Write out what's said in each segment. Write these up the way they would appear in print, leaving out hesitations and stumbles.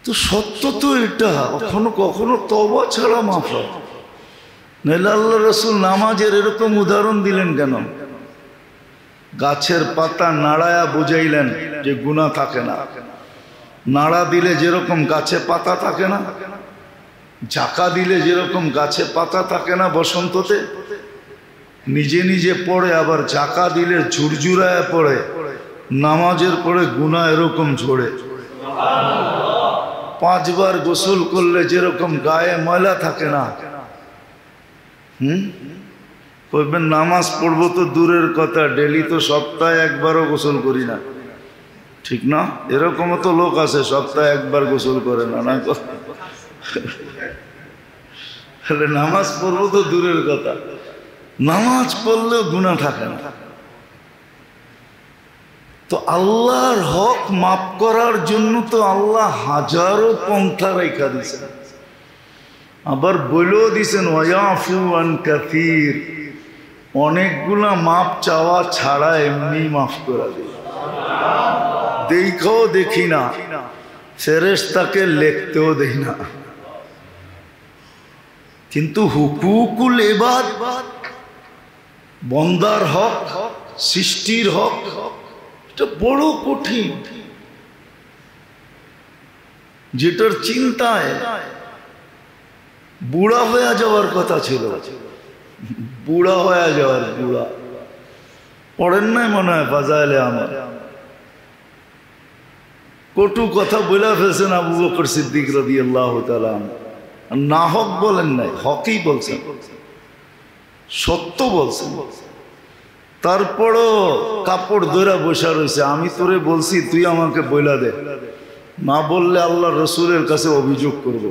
তো সত্য তো এটা, কখনো কখনো তওবা ছাড়া মাফ হয়। নইলে আল্লাহ রসুল নামাজের এরকম উদাহরণ দিলেন কেন? গাছের পাতা নাড়ায়া বুঝাইলেন যে গুনাহ থাকে না। নাড়া দিলে যেরকম গাছে পাতা থাকে না, ঝাঁকা দিলে যেরকম গাছে পাতা থাকে না বসন্ততে, নিজে নিজে পড়ে আবার ঝাঁকা দিলে ঝুরঝুরায় পড়ে, নামাজের পরে গুনাহ এরকম ঝরে। 5 বার গোসল করলে যেরকম গায়ে ময়লা থাকে না, কইবেন নামাজ পড়বো তো দূরের কথা, ডেলি তো সপ্তাহে একবারও গোসল করি না, ঠিক না? এরকমও তো লোক আছে সপ্তাহে একবার গোসল করে না, না? তাহলে নামাজ পড়বো তো দূরের কথা, নামাজ পড়লেও গুনাহ থাকে না। তো আল্লাহর হক মাফ করার জন্য তো আল্লাহ হাজারো পন্থা রেখা দিয়েছেন, আবার বলেও দিয়েছেন ওয়ায়াফু আন কাসীর, অনেকগুলা মাপ চাওয়া ছাড়া এমনি মাফ করে দিই। দেখাও দেখি না, ফেরেশতাকে লিখতেও দেই না, কিন্তু হুকুকুল ইবাদ, বন্দার হক, সৃষ্টির হক, এটা বড় কঠিন, যেটার চিন্তায় বুড়া হয়ে যাওয়ার কথা ছিল। বুড়া হয়ে যাওয়ার, বুড়া পড়েন নাই মনে হয় ফাজাইলে আমার, কটু কথা বলে ফেলছেন আবু বকর সিদ্দিক রাদিয়াল্লাহু তাআলা আনহু। না হক বলেন নাই, হকই বলছেন, সত্য বলছেন। তারপরও কাপড় ধরে বসা রয়েছে, আমি তোরে বলছি তুই আমাকে বইলা দে, না বললে আল্লাহ রসুলের কাছে অভিযোগ করব।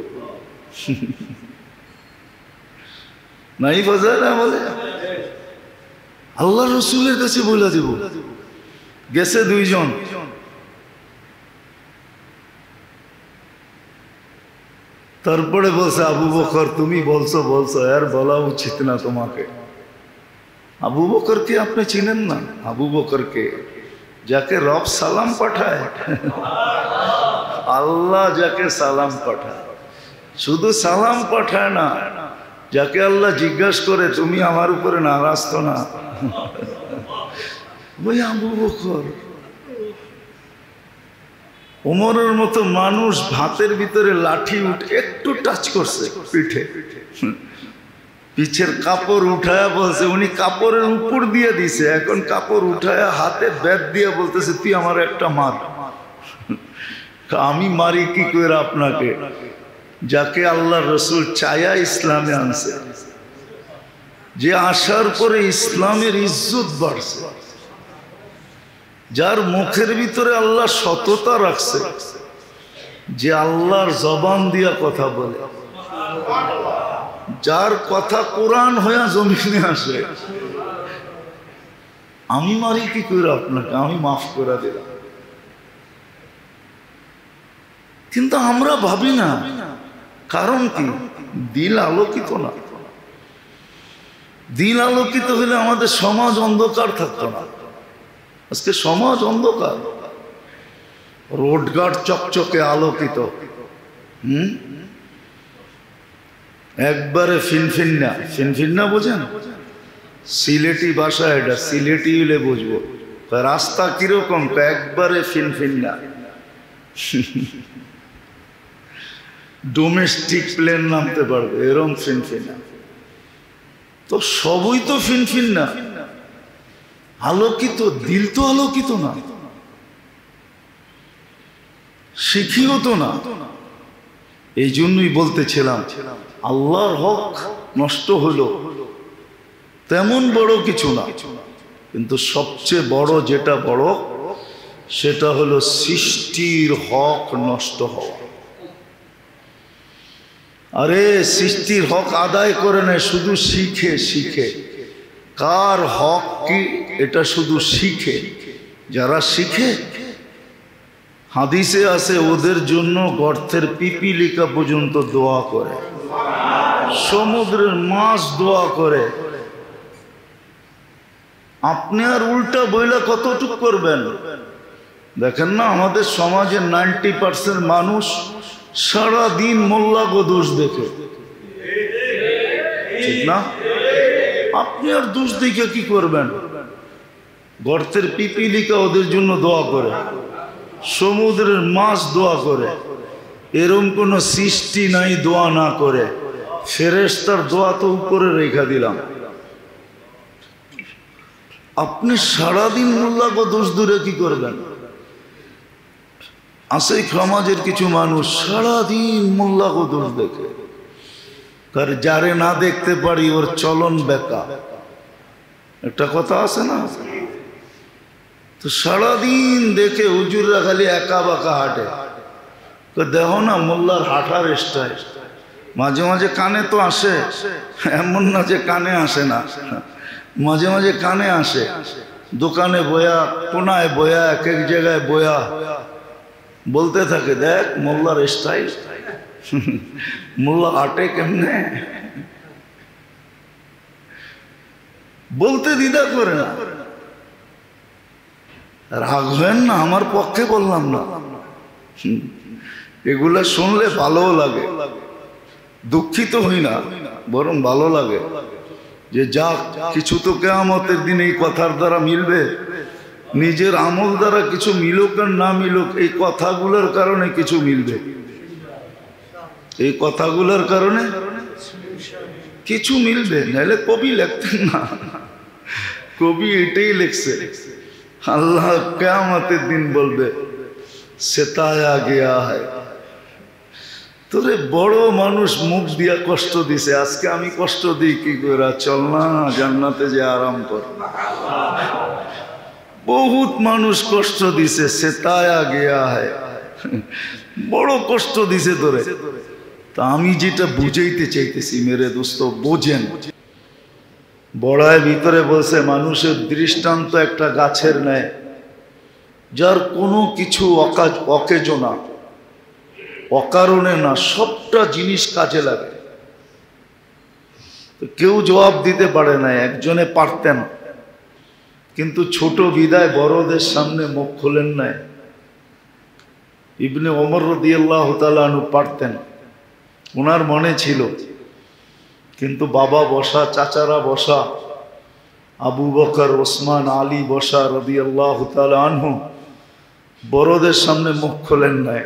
নাই ফাজাইলে বলে আল্লাহ রসুলের কাছে বইলা দেব। গেছে 2 জন, তারপরে বলছে আবু বকর তুমি বলছো আর বলা উচিত না তোমাকে। আবু বকরকে আপনি চিনেন না? আবু বকরকে যাকে রব সালাম পাঠায়, আল্লাহ যাকে সালাম পাঠায়, শুধু সালাম পাঠায় না, যাকে আল্লাহ জিজ্ঞাসা করে তুমি আমার উপরে নারাজ তো না, ওই আবু বকর। ওমরের মতো মানুষ ভাতের ভিতরে লাঠি উঠে একটু টাচ করছে পিঠে, পিছের কাপড় উঠায়া বলছে, উনি কাপড়ের উপর দিয়ে দিছে, এখন কাপড় উঠায়া হাতে বেত দিয়ে বলতেছে তুই আমার একটা মার। আমি মারি কি করে আপনাকে, যাকে আল্লাহ রসুল চায়া ইসলামে আনছে, যে আসার পরে ইসলামের ইজ্জত বাড়ছে, যার মুখের ভিতরে আল্লাহ সততা রাখছে, যে আল্লাহর জবান দিয়া কথা বলে, যার কথা কোরআন হইয়া জমিনে আসে। আমি মারি কি করে আপনাকে, আমি মাফ করে দিলাম। কিন্তু আমরা ভাবি না, কারণ কি? দিল আলোকিত না। দিল আলোকিত হলে আমাদের সমাজ অন্ধকার থাকতো না। আজকে সমাজ অন্ধকার, রোডঘাট চকচকে আলোকিত, একবারে ফিনফিন্না। ফিনফিন্না বোঝেন? সিলেটি ভাষা এটা, সিলেটি হলে বুঝবো। রাস্তা কিরকম? একবারে ফিনফিন্না, ডোমেস্টিক প্লেন নামতে পারবে এরকম ফিনফিন্না। তো সবই তো ফিনফিন্না, আলোকিত। দিল তো আলোকিত না, শিখিও তো না। এই জন্যই বলতেছিলাম আল্লাহর হক নষ্ট হলো তেমন বড় কিছু না, কিন্তু সবচেয়ে বড় যেটা বড় সেটা হলো সৃষ্টির হক নষ্ট হওয়া। আরে সৃষ্টির হক আদায় করে নেয়, শুধু শিখে কার হক কি এটা শুধু শিখে। যারা শিখে, হাদিসে আছে ওদের জন্য গর্তের পিপিলিকা পর্যন্ত দোয়া করে, সমুদ্রের মাছ দোয়া করে। আপনি আর উল্টা বইলা কতটুক করবেন? দেখেন না আমাদের সমাজের 90% মানুষ সারাদিন মোল্লা গো দোষ দেখে, ঠিক না? আপনি আর দোষ দেখে কি করবেন? গর্তের পিপিলিকা ওদের জন্য দোয়া করে, সমুদ্রের মাছ দোয়া করে, এরকম কোনো সৃষ্টি নাই দোয়া না করে। ফেরেশতার দোয়া তো উপরে রেখা দিলাম। আপনি সারাদিন মোল্লা গো দোষ দূরে কি করবেন? আছে সমাজের কিছু মানুষ সারাদিন মোল্লা গো দোষ দেখে, কারণ যারে না দেখতে পারি ওর চলন বেকা, একটা কথা আছে না? তো সারাদিন দেখে হুজুররা খালি একা বাঁকা হাঁটে, তো দেখো না মোল্লার হাঁটার স্টাইল। মাঝে মাঝে কানে তো আসে, এমন না যে কানে আসে না, মাঝে মাঝে কানে আসে। দোকানে বয়া, কোনায় বয়া, এক এক জায়গায় বয়া বলতে থাকে, দেখ মোল্লার স্টাইল, মোল্লা হাঁটে কেমনে, বলতে দ্বিধা করে না। রাগ হবেন না, আমার পক্ষে বললাম না। এগুলা শুনলে ভালোও লাগে, দুঃখিত হই না, বরং ভালো লাগে যে যাক কিছু তো কিয়ামতের দিন এই কথার দ্বারা মিলবে। নিজের আমল দ্বারা কিছু মিলুক আর না মিলুক, এই কথাগুলোর কারণে কিছু মিলবে। এই কথাগুলোর কারণে কিছু মিলবে, নাহলে কবি লিখতেন না। কবি এটাই লিখছে, আল্লাহ কিয়ামতের দিন বলবে সেতায়া গিয়া হয়। তোরে বড় মানুষ মুখ দিয়া কষ্ট দিছে, আজকে আমি কষ্ট দিই কি করে? চল না জান্নাতে যে আরাম কর। বহুত মানুষ কষ্ট দিছে, সেতায়া গিয়া হয়, বড় কষ্ট দিছে তোরে। তা আমি যেটা বুঝাইতে চাইতেছি মেরে দোস্ত, বোঝেন। বড়ায় ভিতরে বলছে মানুষের দৃষ্টান্ত একটা গাছের ন্যায়, যার কোনো কিছু অকেজো না, অকারণে না, সবটা জিনিস কাজে লাগে। তো কেউ জবাব দিতে পারে না, একজনে পারতেন, কিন্তু ছোট বিদায় বড়দের সামনে মুখ খোলেন নাই। ইবনে ওমর রাদিয়াল্লাহু তাআলা আনহু পারতেন, ওনার মনে ছিল, কিন্তু বাবা বসা, চাচারা বসা, আবু বকর, ওসমান, আলী বসা রাদিয়াল্লাহু তাআলা আনহু, বড়দের সামনে মুখ খোলেন নাই।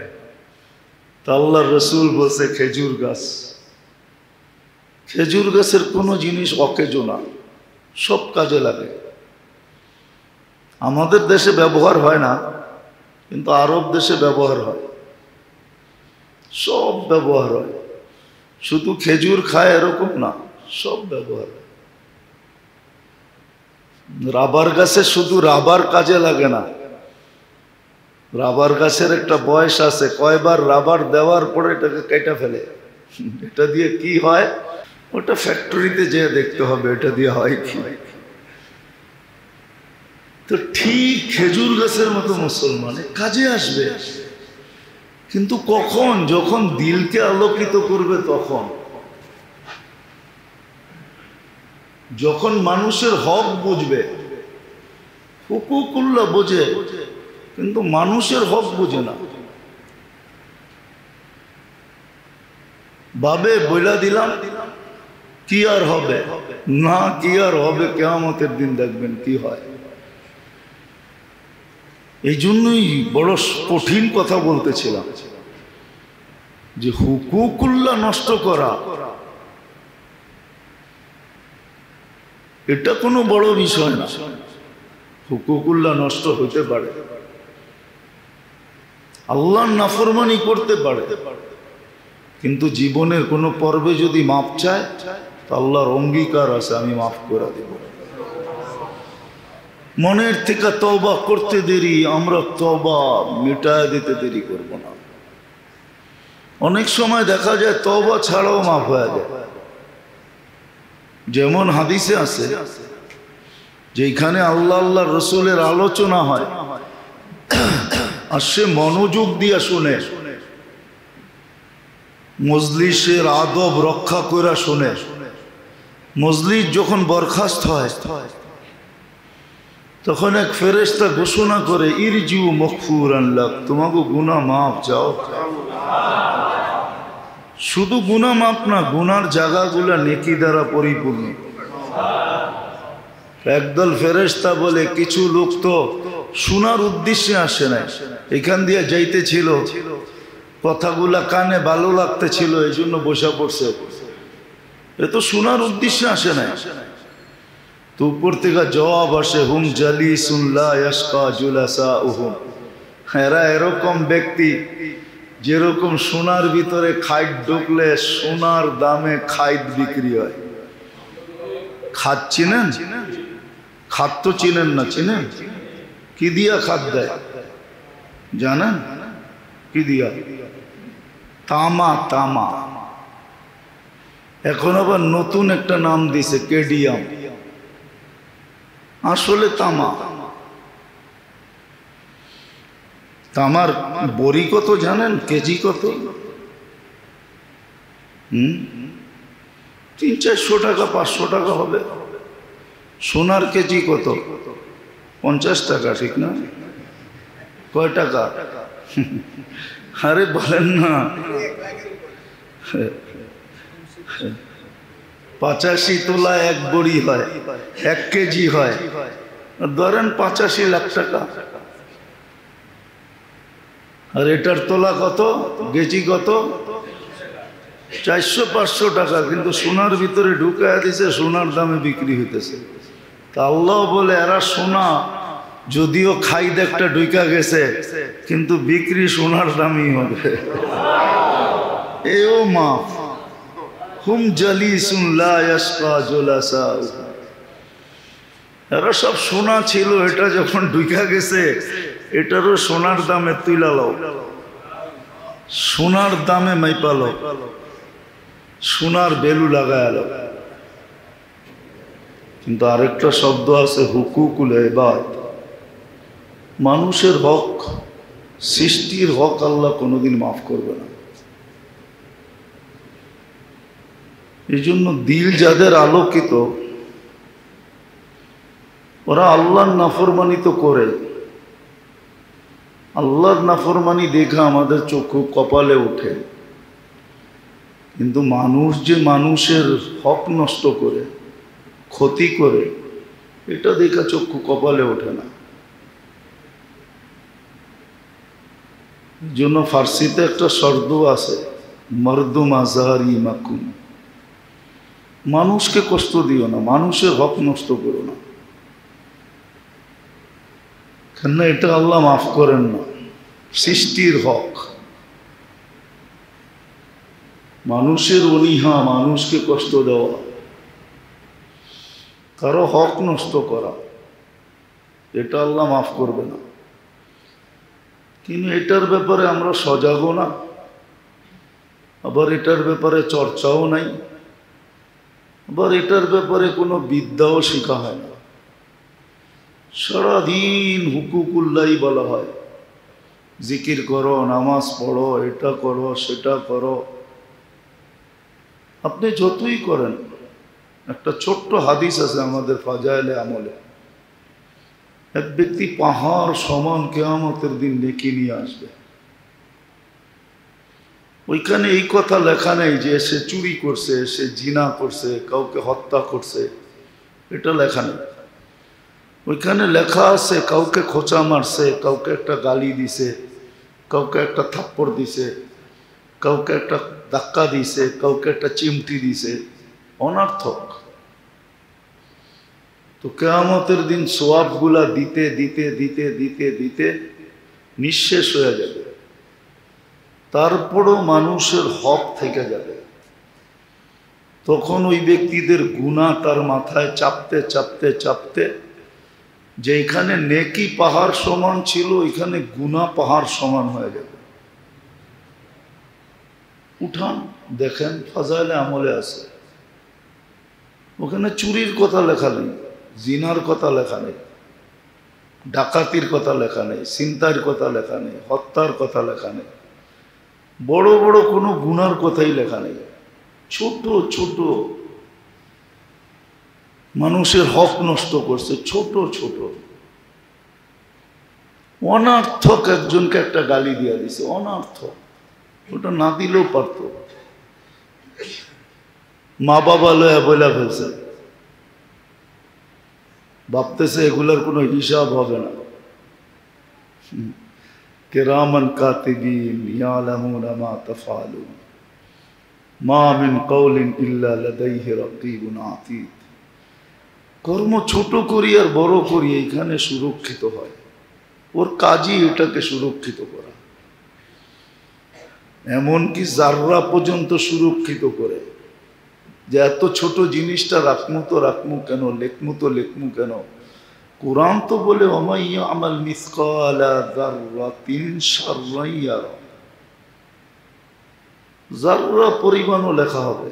তা আল্লাহর রাসূল বলছে খেজুর গাছ, খেজুর গাছের কোনো জিনিস অকেজো না, সব কাজে লাগে। আমাদের দেশে ব্যবহার হয় না, কিন্তু আরব দেশে ব্যবহার হয়, সব ব্যবহার হয়। শুধু খেজুর খায় এরকম না, সব ব্যবহার হয়। রাবার গাছে শুধু রাবার কাজে লাগে না, রাবার গাছের একটা বয়স আছে, কয়বার রাবার দেওয়ার পরে এটাকে কেটে ফেলে। এটা দিয়ে কি হয় ওটা ফ্যাক্টরিতে যেয়ে দেখতে হবে, এটা দিয়ে হয় কি। তো ঠিক খেজুর গাছের মতো মুসলমানে কাজে আসবে, কিন্তু কখন? যখন দিলকে আলোকিত করবে, তখন, যখন মানুষের হক বুঝবে। হুকুকুল্লাহ বোঝে, কিন্তু মানুষের হক বুঝে না। ভাবে বইলা দিলাম, কি আর হবে না, কি আর হবে, কিয়ামতের দিন দেখবেন কি হয়। এই জন্যই বড় কঠিন কথা বলতেছিলাম যে হুকুকুল্লাহ নষ্ট করা এটা কোনো বড় বিষয় না। হুকুকুল্লাহ নষ্ট হতে পারে, আল্লাহর নাফরমানি করতে পারে, কিন্তু জীবনের কোনো পর্বে যদি মাপ চায় তো আল্লাহর অঙ্গীকার আছে, আমি মাফ করে দেব। মনের থেকে তওবা করতে দেরি, আমরা তওবা মিটায় দিতে দেরি করব না। অনেক সময় দেখা যায় তওবা ছাড়াও মাফ হয়ে যায়। যেমন হাদিসে আছে, যেখানে আল্লাহ আল্লাহ রসুলের আলোচনা হয় আর সে মনোযোগ দিয়া শুনে, মজলিসের আদব রক্ষা করে শুনে, মজলিস যখন বরখাস্ত হয় তখন এক ফেরেশতা ঘোষণা করে, ইরজিউ মাগফুরান লাক, তোমাকে গুনাহ মাফ, যাও। শুধু গুনাহ মাপ না, গুনার জায়গাগুলা নেকি দ্বারা পরিপূর্ণ। একদল ফেরেশতা বলে কিছু লোক তো শোনার উদ্দেশ্যে আসে না, এখান দিয়ে যাইতেছিল, কথাগুলা কানে ভালো লাগতেছিল, এই জন্য বসে পড়ছে, এ তো শোনার উদ্দেশ্যে আসে না। তো উপর থেকে জবাব আসে, হুম জালিসুন লা ইয়াশকা জুলাসাউহুম, এরা এরকম ব্যক্তি যেরকম সোনার ভিতরে খাইট ঢুকলে সোনার দামে খাইট বিক্রি হয়। খাদ চিনেন? খাদ তো চিনেন না, চিনেন? কি দিয়া খাদ দেয় জানেন? কি দিয়া? তামা। তামা। এখন আবার নতুন একটা নাম দিছে, কেডিয়াম। আসলে তামা। তামার বড়ি কত জানেন? কেজি কত? 300-400 টাকা, 500 টাকা হবে। সোনার কেজি কত? 50 টাকা, ঠিক না? কয় টাকা? আরে বলেন না, 85 তোলা এক বড়ি হয়, 1 কেজি হয়, ধরেন 85 লাখ টাকা। আর এটার তোলা কত? কেজি কত? 400-500 টাকা। কিন্তু সোনার ভিতরে ঢুকায় দিছে, সোনার দামে বিক্রি হইতেছে। তা আল্লাহ বলে এরা সোনা যদিও খাইদ একটা ঢুকা গেছে, কিন্তু বিক্রি সোনার দামই হবে। এও মাফ। হুম জালিসুন লা ইয়াশকা জুলাসাউহুম, এরা সব সোনা ছিল, এটা যখন ঢুকা গেছে এটারও সোনার দামে তুইলা লও, সোনার দামে মাইপালো, সোনার বেলু লাগায় আলো। কিন্তু আরেকটা শব্দ আছে, হুকুকুল ইবাদ, মানুষের হক, সৃষ্টির হক আল্লাহ কোনোদিন মাফ করবে না। এই জন্য দিল যাদের আলোকিত, ওরা আল্লাহর নাফরমানি তো করে। আল্লাহর নাফরমানি দেখা আমাদের চক্ষু কপালে ওঠে, কিন্তু মানুষ যে মানুষের হক নষ্ট করে, ক্ষতি করে, এটা দেখা চক্ষু কপালে ওঠে না। এই জন্য ফার্সিতে একটা শব্দ আছে, মরদুম আজহারি মাকুম, মানুষকে কষ্ট দিও না, মানুষের হক নষ্ট করো না, কেন এটা আল্লাহ মাফ করেন না। সৃষ্টির হক, মানুষের অনীহা, মানুষকে কষ্ট দেওয়া, কারো হক নষ্ট করা, এটা আল্লাহ মাফ করবে না। কিন্তু এটার ব্যাপারে আমরা সজাগও না, আবার এটার ব্যাপারে চর্চাও নাই, আবার এটার ব্যাপারে কোনো বিদ্যাও শেখা হয় না। সারাদিন হুকুকুল্লাহ বলা হয়, জিকির করো, নামাজ পড়ো, এটা করো, সেটা করো। আপনি যতই করেন, একটা ছোট্ট হাদিস আছে আমাদের ফাজাইলে আমলে, এক ব্যক্তি পাহাড় সমান কিয়ামতের দিন নেকি নিয়ে আসবে। ওইখানে এই কথা লেখা নেই যে সে চুরি করছে, সে জিনা করছে, কাউকে হত্যা করছে, এটা লেখা নেই। ওইখানে লেখা আছে কাউকে খোঁচা মারছে, কাউকে একটা গালি দিছে, কাউকে একটা থাপ্পড় দিছে, কাউকে একটা ধাক্কা দিছে, কাউকে একটা চিমটি দিছে, অনর্থক। তো কিয়ামতের দিন সওয়াবগুলা দিতে দিতে দিতে দিতে দিতে নিঃশেষ হয়ে যাবে, তারপরও মানুষের হক থেকে যাবে। তখন ওই ব্যক্তিদের গুনাহ তার মাথায় চাপতে চাপতে চাপতে, যেখানে নেকি পাহাড় সমান ছিল ওইখানে গুনাহ পাহাড় সমান হয়ে যাবে। উঠান দেখেন, ফাজাইলে আমলে আছে, ওখানে চুরির কথা লেখা নেই, জিনার কথা লেখা নেই, ডাকাতির কথা লেখা নেই, ছিনতাইয়ের কথা লেখা নেই, হত্যার কথা লেখা নেই, বড় বড় কোনো গুনার কথাই লেখা নেই। ছোট ছোট মানুষের হক নষ্ট করছে, ছোট ছোট অনর্থক একজনকে একটা গালি দিয়ে দিছে, অনর্থক, ওটা না দিলেও পারত, মা বাবা লয়া বইলা ফেলছে, ভাবতেছে এগুলার কোনো হিসাব হবে না। কিরামান কাতিবিন ইয়ালামুনা মা তাফআলুন মা মিন কওলিন ইল্লা লাদাইহি রাকীবুন আতীদ। কর্ম ছোট করি আর বড় করি এইখানে সুরক্ষিত হয়, ওর কাজই এটাকে সুরক্ষিত করা। এমনকি জাররা পর্যন্ত সুরক্ষিত করে যে এত ছোট জিনিসটা রাখমু তো রাখমু কেন, লেখমু তো লেখমু কেন। কোরআন তো বলে ওমাইয়া আমাল মিসকালা যাররাতিন শাররান ইয়ারা, জাররা পরিমাণও লেখা হবে।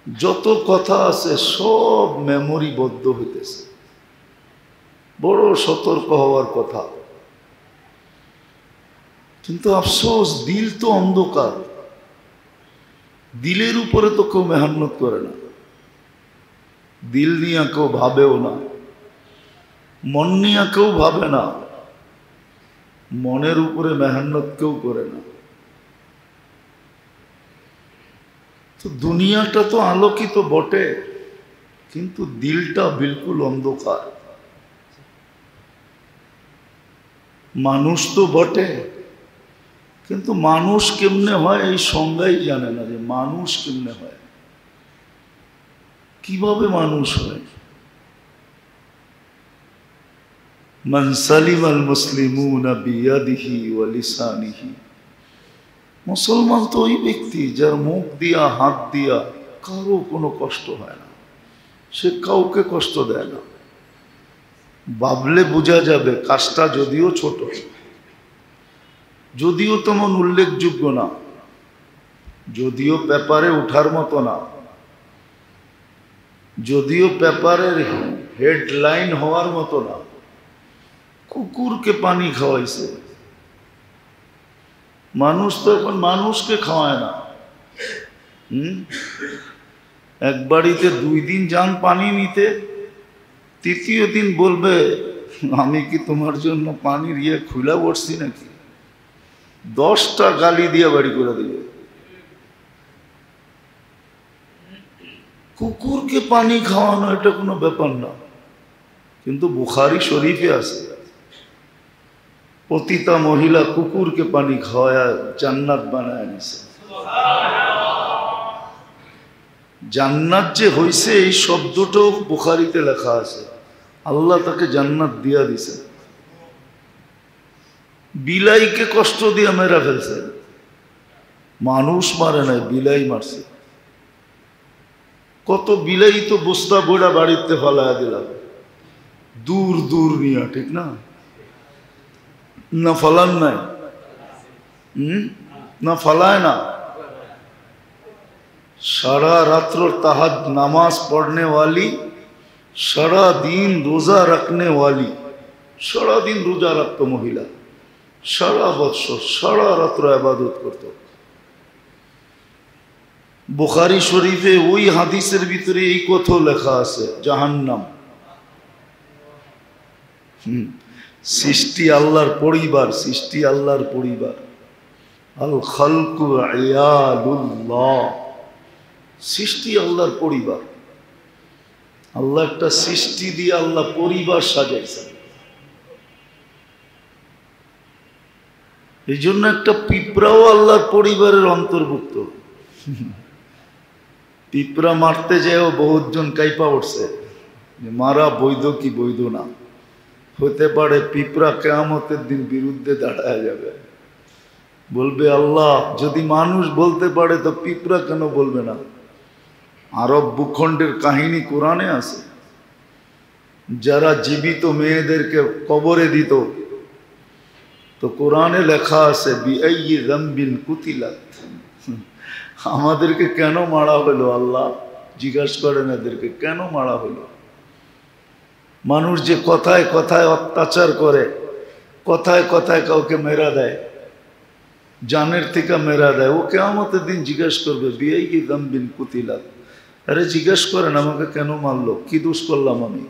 যত কথা আছে সব মেমোরিবদ্ধ হইতেছে, বড় সতর্ক হওয়ার কথা। কিন্তু আফসোস, দিল তো অন্ধকার, দিলের উপরে তো কেউ মেহনত করে না, দিল নিয়ে কেউ ভাবেও না, মন নিয়ে কেউ ভাবে না, মনের উপরে মেহনত কেউ করে না। তো দুনিয়াটা তো আলোকিত বটে, কিন্তু দিলটা বিলকুল অন্ধকার। মানুষ তো বটে, কিন্তু মানুষ কেমনে হয় এই সংজ্ঞাই জানে না, যে মানুষ কেমনে হয়, কিভাবে মানুষ হয়। মান সালিমাল মুসলিমুনা বিয়াদিহি ওয়া লিসানিহি, মুসলমান তো ওই ব্যক্তি যার মুখ দিয়া হাত দিয়া কারো কোনো কষ্ট হয় না, সে কাউকে কষ্ট দেয় না। ভাবলে বোঝা যাবে কাজটা যদিও ছোট, যদিও তেমন উল্লেখযোগ্য না, যদিও পেপারে উঠার মতো না, যদিও পেপারের হেডলাইন হওয়ার মতো না, কুকুরকে পানি খাওয়াইছে। মানুষ তো এখন মানুষকে খাওয়ায় না। এক বাড়িতে 2 দিন যান পানি নিতে, তৃতীয় দিন বলবে আমি কি তোমার জন্য পানির খুলা বসছি নাকি, 10টা গালি দিয়ে বাড়ি করে দিবে। কুকুরকে পানি খাওয়ানো এটা কোনো ব্যাপার না, কিন্তু বুখারী শরীফে আছে পতিতা মহিলা কুকুরকে পানি খাওয়ায় জান্নাত বানায় নিছে। জান্নাত যে হইছে এই শব্দটাও বুখারীতে লেখা আছে, আল্লাহ তাকে জান্নাত দিয়া দিছে। বিলাইকে কষ্ট দিয়ে মেরা ফেলছে, মানুষ মারে নাই, বিলাই মারছে। কত বিলাই তো বস্তা বইড়া বাড়িতে ফালায়া দিলাম, দূর দূর নিয়া, ঠিক না? না ফালান নাই, না ফালায় না। সারা রাত্র তাহাজ নামাজ पढ़ने वाली, সারা দিন রোজা रखने वाली, সারা দিন রোজা রাখতো মহিলা, সারা বৎসর সারা রাত্র ইবাদত করত। বুখারী শরীফে ওই হাদিসের ভিতরে এই কথা লেখা আছে, জাহান্নাম। সৃষ্টি আল্লাহর পরিবার, সৃষ্টি আল্লাহর পরিবার। আল খালকু ইয়ালুল্লাহ, সৃষ্টি আল্লাহর পরিবার। আল্লাহ একটা সৃষ্টি দিয়ে আল্লাহ পরিবার সাজাইছেন। এই জন্য একটা পিঁপড়াও আল্লাহর পরিবারের অন্তর্ভুক্ত। পিঁপড়া মারতে যেও বহুতজন কাইপা উঠছে, মারা বৈধ কি বৈধ না। হতে পারে পিঁপড়া কিয়ামতের দিন বিরুদ্ধে দাঁড়ায় যাবে, বলবে আল্লাহ যদি মানুষ বলতে পারে তো পিঁপড়া কেন বলবে না। আরব ভূখণ্ডের কাহিনী কোরআনে আছে, যারা জীবিত মেয়েদেরকে কবরে দিত, তো কোরআনে লেখা আছে বিআইয়ি যামবিন কুতিলাত, আমাদেরকে কেন মারা হলো আল্লাহ, জিজ্ঞাসা করেন এদেরকে কেন মারা হলো। মানুষ যে কথায় কথায় অত্যাচার করে, কথায় কথায় কাউকে মেরা দেয়, জানের থেকে মেরা দেয়, ও কিয়ামতের দিন জিজ্ঞাসা করবে বিআইয়ি যামবিন কুতিলাত। আরে জিজ্ঞাসা করেন আমাকে কেন মারলো, কি দোষ করলাম আমি,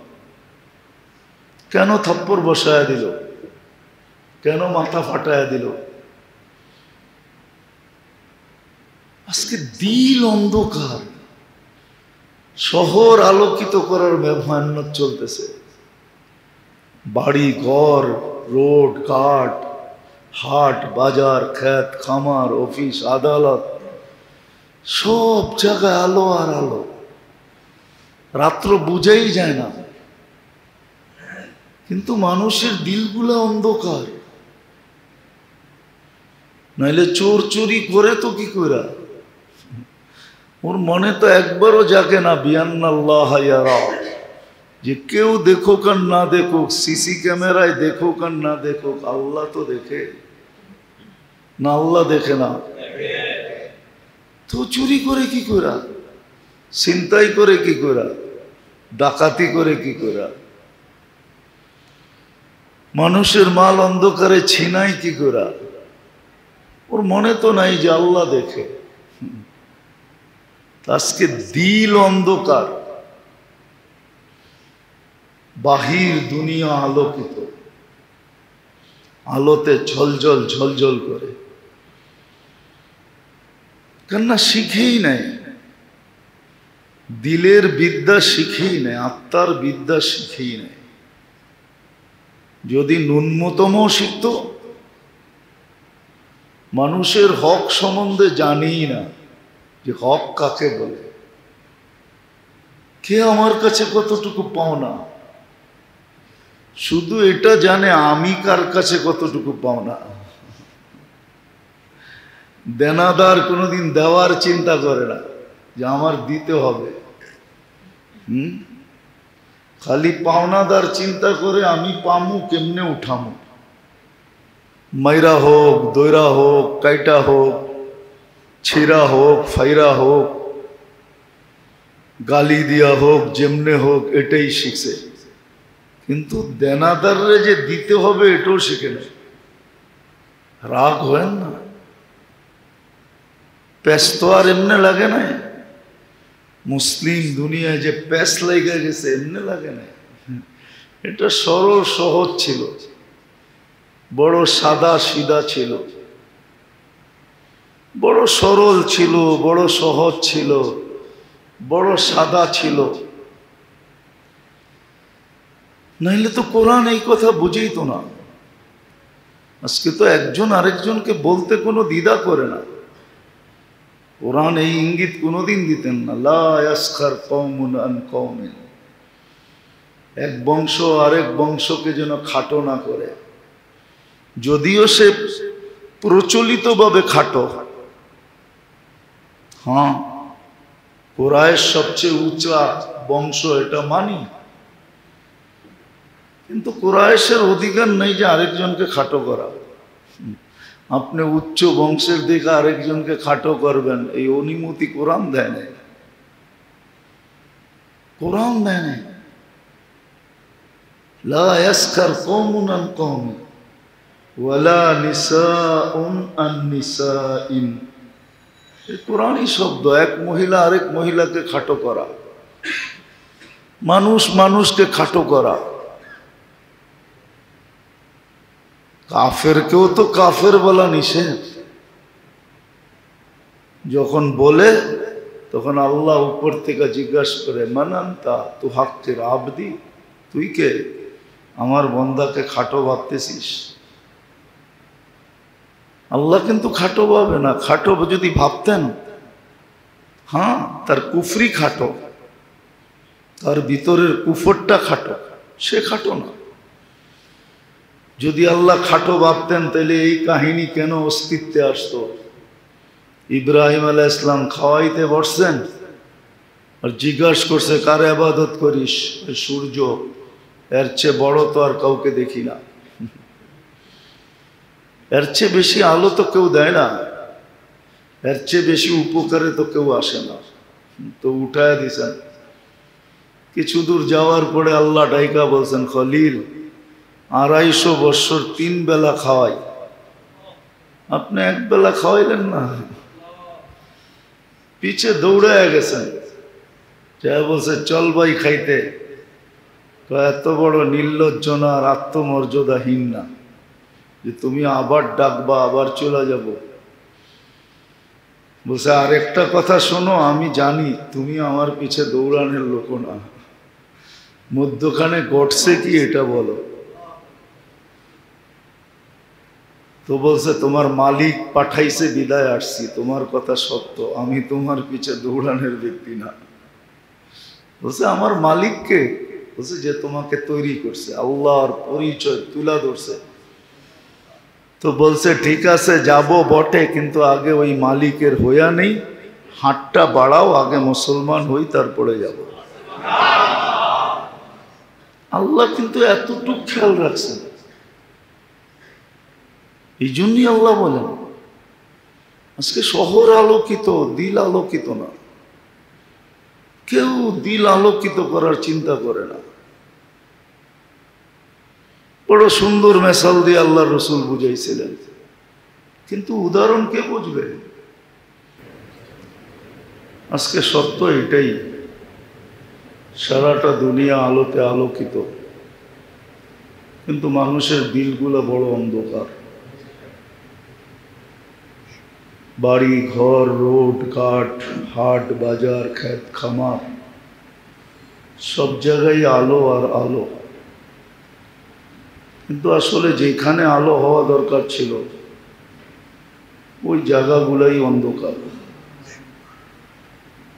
কেন থাপ্পড় বসায় দিল, কেন মাথা ফাটায় দিল। আজকে দিল অন্ধকার, শহর আলোকিত করার মেহনত চলতেছে। বাড়ি ঘর, রোড ঘাট, হাট বাজার, ক্ষেত খামার, অফিস আদালত, সব জায়গায় আলো আর আলো। রাত্র বুঝাই যায় না, কিন্তু মানুষের দিলগুলা অন্ধকার। নাইলে চোর চুরি করে তো কি করে? ওর মনে তো একবারও জাগে না বিআন্নাল্লাহ ইয়ারা, যে কেউ দেখুক আর না দেখুক, সিসি ক্যামেরায় দেখুক আর না দেখুক, আল্লাহ তো দেখে না। আল্লাহ দেখে না তো চুরি করে কি করে, ছিনতাই করে কি করে, ডাকাতি করে কি করে, মানুষের মাল অন্ধকারে ছিনাই কি করে? ওর মনে তো নাই যে আল্লাহ দেখে। আজকে দিল অন্ধকার, বাহির দুনিয়া আলোকিত, আলোতে ঝলঝল ঝলঝল করে। কেননা শিখেই নাই, দিলের বিদ্যা শিখেই নাই, আত্মার বিদ্যা শিখেই নাই। যদি ন্যূনতম শিখত, মানুষের হক সম্বন্ধে জানিই না যে হক কাকে বলে, কে আমার কাছে কতটুকু পাওনা, শুধু এটা জানে আমি কার কাছে কতটুকু পাওনা। দেনাদার কোনোদিন দেওয়ার চিন্তা করে না যে আমার দিতে হবে, খালি পাওনাদার চিন্তা করে আমি পামু কেমনে উঠামু। মাইরা হোক, দৈরা হোক, কাইটা হোক, ছিঁড়া হোক, ফাইরা হোক, গালি দিয়া হোক, যেমনে হোক, এটাই শিখছে। কিন্তু দেনাদাররে যে দিতে হবে এটাও শিখে না। রাগ হয় না, প্যাস তো আর এমনি লাগে না। মুসলিম দুনিয়ায় যে প্যাস লেগে গেছে এমনি লাগে না। এটা সরল সহজ ছিল, বড় সাদা সিধা ছিল, বড় সরল ছিল, বড় সহজ ছিল, বড় সাদা ছিল। নাইলে তো কোরআন এই কথা বুঝেই তো না। আজকে তো একজন আরেকজনকে বলতে কোনো দ্বিধা করে না। কোরআন এই ইঙ্গিত কোনোদিন দিতেন না, লা ইয়াসখার কওমুন আন কওমিন, এক বংশ আরেক বংশকে যেন খাটো না করে। যদিও সে প্রচলিতভাবে খাটো, হ্যাঁ কুরাইশ সবচেয়ে উঁচা বংশ এটা মানি, কিন্তু কুরাইশের অধিকার নেই যে আরেকজনকে খাটো করা। আপনি উচ্চ বংশের দিকে আরেকজনকে খাটো করবেন, এই অনুমতি কোরআন দেয় নাই, কোরআন দেয় নাই। লা ইয়াসখার কওমুন আন কওমিন ওয়ালা নিসাউন আন নিসাইন। এই কোরআনই শব্দ, এক মহিলা আরেক মহিলাকে খাটো করা, মানুষ মানুষকে খাটো করা। কাফেরকেও তো কাফের বলা নিষেধ। যখন বলে তখন আল্লাহ উপর থেকে জিজ্ঞাসা করে, মানান্তা তু হাক্কের আবদি, তুই কে আমার বন্দাকে খাটো ভাবতেছিস? আল্লাহ কিন্তু খাটো ভাবে না। খাটো যদি ভাবতেন, হ্যাঁ তার কুফরি খাটো, তার ভিতরের কুফরটা খাটো, সে খাটো না। যদি আল্লাহ খাটো ভাবতেন তাহলে এই কাহিনী কেন অস্তিত্বে আসতো? ইব্রাহিম আলাইহিস সালাম খাওয়াইতে বসছেন আর জিজ্ঞাসা করছে, কারে ইবাদত করিস? সূর্য, এর চেয়ে বড় তো আর কাউকে দেখি না, এর চেয়ে বেশি আলো তো কেউ দেয় না, এর চেয়ে বেশি উপকারে তো কেউ আসে না। তো উঠায় দিছেন। কিছু দূর যাওয়ার পরে আল্লাহ ডাইকা বলছেন, খলিল 250 বৎসর 3 বেলা খাওয়াই, আপনি এক বেলা খাওয়াইলেন না। পিছে দৌড়ায় গেছেন, যা বলছে চল ভাই খাইতে। এত বড় নির্লজ্জ না আর আত্মমর্যাদাহীন না যে তুমি আবার ডাকবা আবার চলে যাব? বলছে আরেকটা কথা শোনো, আমি জানি তুমি আমার পিছে দৌড়ানোর লোক না, মধ্যখানে ঘটছে কি এটা বলো। তো বলছে তোমার মালিক পাঠাইছে বিদায় আসছি, তোমার কথা সত্য, আমি তোমার পিছে দৌড়ানোর ব্যক্তি না। বলছে আমার মালিককে? বলছে যে তোমাকে তৈরি করছে, আল্লাহর পরিচয় তুলা ধরছে। তো বলছে ঠিক আছে যাব বটে, কিন্তু আগে ওই মালিকের হইয়া নেই, হাতটা বাড়াও, আগে মুসলমান হই তারপরে যাব। আল্লাহ কিন্তু এতটুকু খেয়াল রাখছেন। এই জন্যই আল্লাহ বলেন আজকে শহর আলোকিত, দিল আলোকিত না। কেউ দিল আলোকিত করার চিন্তা করে না। বড় সুন্দর মেসাল দিয়ে আল্লাহ রসুল বুঝাইছিলেন, কিন্তু উদাহরণ কে বুঝবে? আজকে সত্য এটাই, সারাটা দুনিয়া আলোতে আলোকিত, কিন্তু মানুষের দিলগুলো বড় অন্ধকার। বাড়ি ঘর, রোড ঘাট, হাট বাজার, ক্ষেত খামার, সব জায়গায় আলো আর আলো। কিন্তু আসলে যেখানে আলো হওয়া দরকার ছিল ওই জায়গাগুলাই অন্ধকার।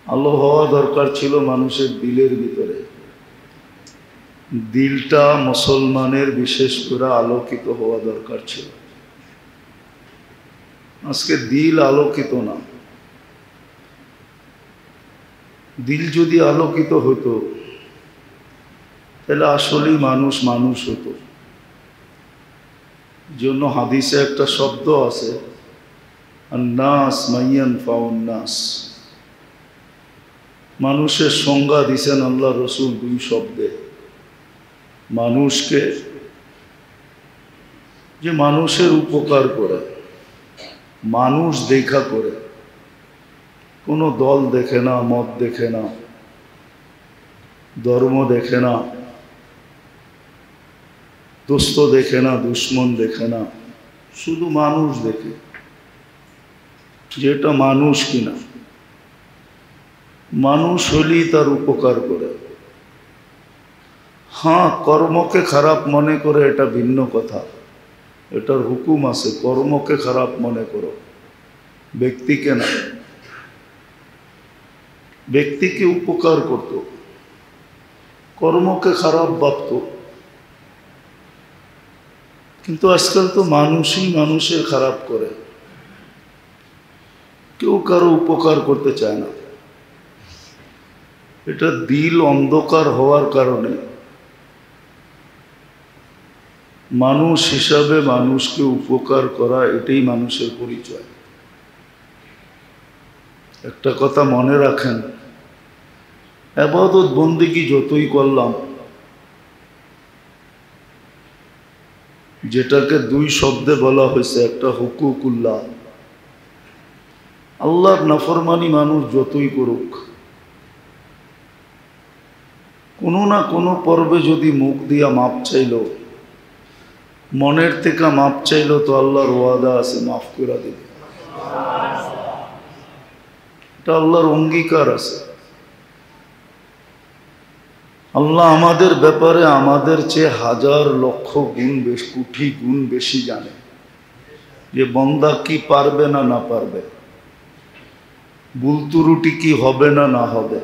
আলো হওয়া দরকার ছিল মানুষের দিলের ভিতরে। দিলটা মুসলমানের বিশেষ করে আলোকিত হওয়া দরকার ছিল। আজকে দিল আলোকিত না। দিল যদি আলোকিত হতো তাহলে আসলেই মানুষ মানুষ হতো। জন্য হাদিসে একটা শব্দ আছে, আন্নাস মাইয়ান ফাউন্নাস। মানুষের সংজ্ঞা দিছেন আল্লাহ রসুল দুই শব্দে। মানুষকে যে মানুষের উপকার করে, মানুষ দেখা করে, কোনো দল দেখে না, মত দেখে না, ধর্ম দেখে না, দোস্ত দেখে না, দুশ্মন দেখে না, শুধু মানুষ দেখে, যেটা মানুষ কিনা। মানুষ হলেই তার উপকার করে। হ্যাঁ, কর্মকে খারাপ মনে করে এটা ভিন্ন কথা, এটার হুকুম আছে, কর্মকে খারাপ মনে করো, ব্যক্তিকে না। ব্যক্তিকে উপকার করত, কর্মকে খারাপ ভাবত। কিন্তু আজকাল তো মানুষই মানুষের খারাপ করে, কেউ কারো উপকার করতে চায় না। এটা দিল অন্ধকার হওয়ার কারণে মানুষ হিসাবে মানুষকে উপকার করা, এটাই মানুষের পরিচয়। একটা কথা মনে রাখেন, ইবাদত বন্দেগী যতই করলাম, যেটাকে দুই শব্দে বলা হয়েছে, একটা হুকুকুল্লাহ, আল্লাহর নাফরমানি মানুষ যতই করুক, কোনো না কোনো পর্বে যদি মুখ দিয়া মাপ চাইল, মনের থেকে মাপ চাইল, তো আল্লাহর ওয়াদা আছে মাফ করে দিবে। এটা আল্লাহর অঙ্গীকার আছে। আল্লাহ আমাদের ব্যাপারে আমাদের চেয়ে হাজার লক্ষ গুণ বেশি, কোটি গুণ বেশি জানে, যে বন্দা কি পারবে না না পারবে, ভুল ত্রুটি কি হবে না না হবে।